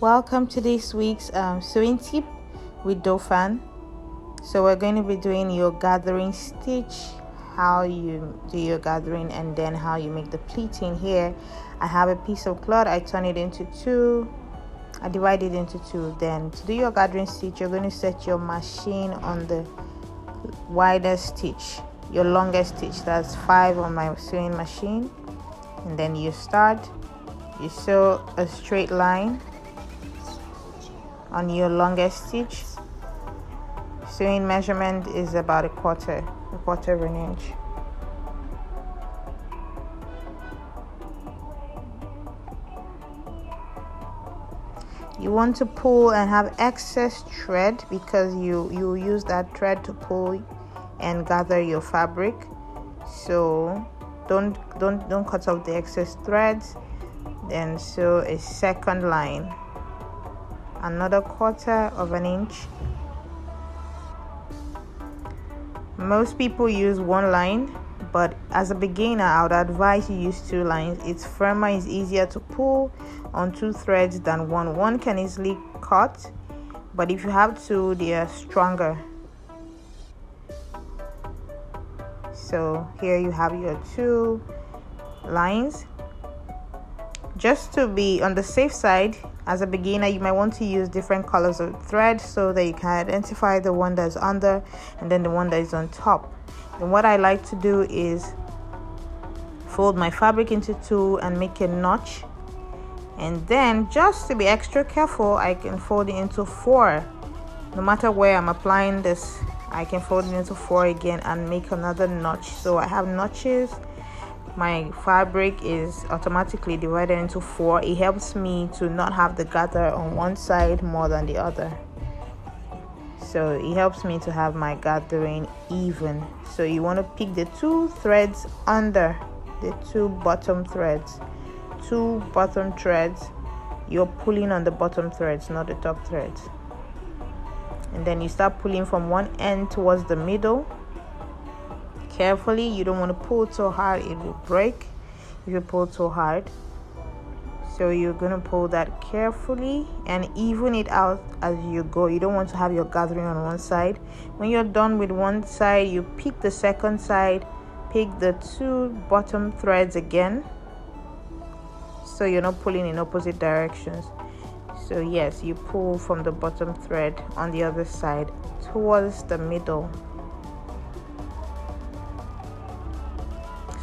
Welcome to this week's sewing tip with doofan. So we're going to be doing your gathering stitch, how you do your gathering, and then how you make the pleating. Here I have a piece of cloth. I turn it into two. I divide it into two. Then to do your gathering stitch, you're going to set your machine on the widest stitch, your longest stitch. That's 5 on my sewing machine. And then you sew a straight line on your longest stitch. Sewing measurement is about a quarter of an inch. You want to pull and have excess thread because you use that thread to pull and gather your fabric. So don't cut off the excess threads. Then sew a second line, another quarter of an inch. Most people use one line, but as a beginner I would advise you use 2 lines. It's firmer, it's easier to pull on 2 threads than one can easily cut, but if you have 2, they are stronger. So here you have your 2 lines. Just to be on the safe side, as a beginner you might want to use different colors of thread so that you can identify the one that's under and then the one that is on top. And what I like to do is fold my fabric into 2 and make a notch, and then just to be extra careful I can fold it into 4. No matter where I'm applying this, I can fold it into 4 again and make another notch. So I have notches. My fabric is automatically divided into 4. It helps me to not have the gather on one side more than the other. So it helps me to have my gathering even. So you want to pick the 2 threads under the 2 bottom threads. 2 bottom threads. You're pulling on the bottom threads, not the top threads. And then you start pulling from one end towards the middle. Carefully, you don't want to pull too hard, it will break if you pull too hard. So you're going to pull that carefully and even it out as you go. You don't want to have your gathering on one side. When you're done with one side, you pick the second side, pick the 2 bottom threads again, so you're not pulling in opposite directions. So yes, you pull from the bottom thread on the other side towards the middle.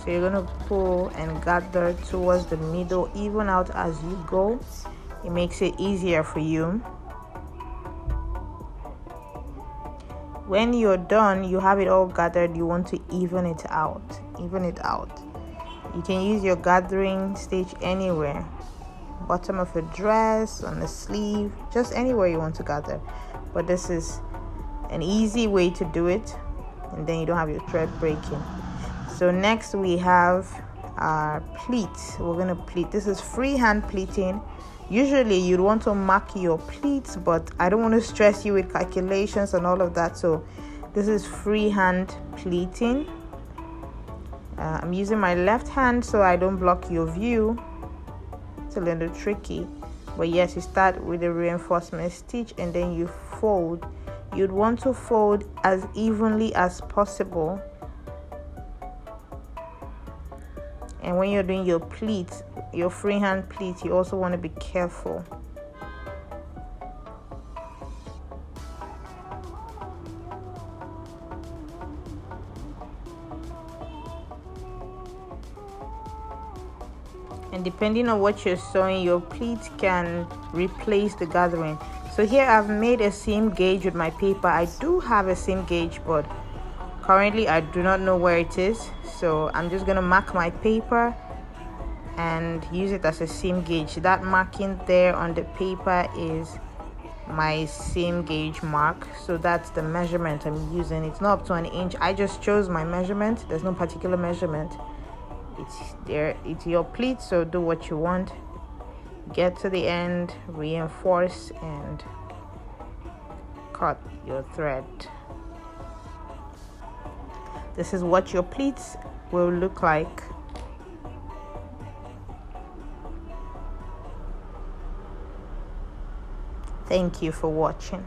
So you're going to pull and gather towards the middle, even out as you go. It makes it easier for you. When you're done, you have it all gathered, you want to even it out. You can use your gathering stitch anywhere. Bottom of a dress, on a sleeve, just anywhere you want to gather. But this is an easy way to do it, and then you don't have your thread breaking. So next we have our pleat. We're going to pleat. This is freehand pleating. Usually you'd want to mark your pleats, but I don't want to stress you with calculations and all of that. So this is freehand pleating. I'm using my left hand so I don't block your view. It's a little tricky, but yes, you start with a reinforcement stitch and then you fold. You'd want to fold as evenly as possible. And when you're doing your pleat, your freehand pleat, you also want to be careful. And depending on what you're sewing, your pleat can replace the gathering. So here I've made a seam gauge with my paper. I do have a seam gauge, but currently I do not know where it is. So I'm just going to mark my paper and use it as a seam gauge. That marking there on the paper is my seam gauge mark. So that's the measurement I'm using. It's not up to an inch. I just chose my measurement. There's no particular measurement. It's your pleat, so do what you want. Get to the end, reinforce and cut your thread. This is what your pleats will look like. Thank you for watching.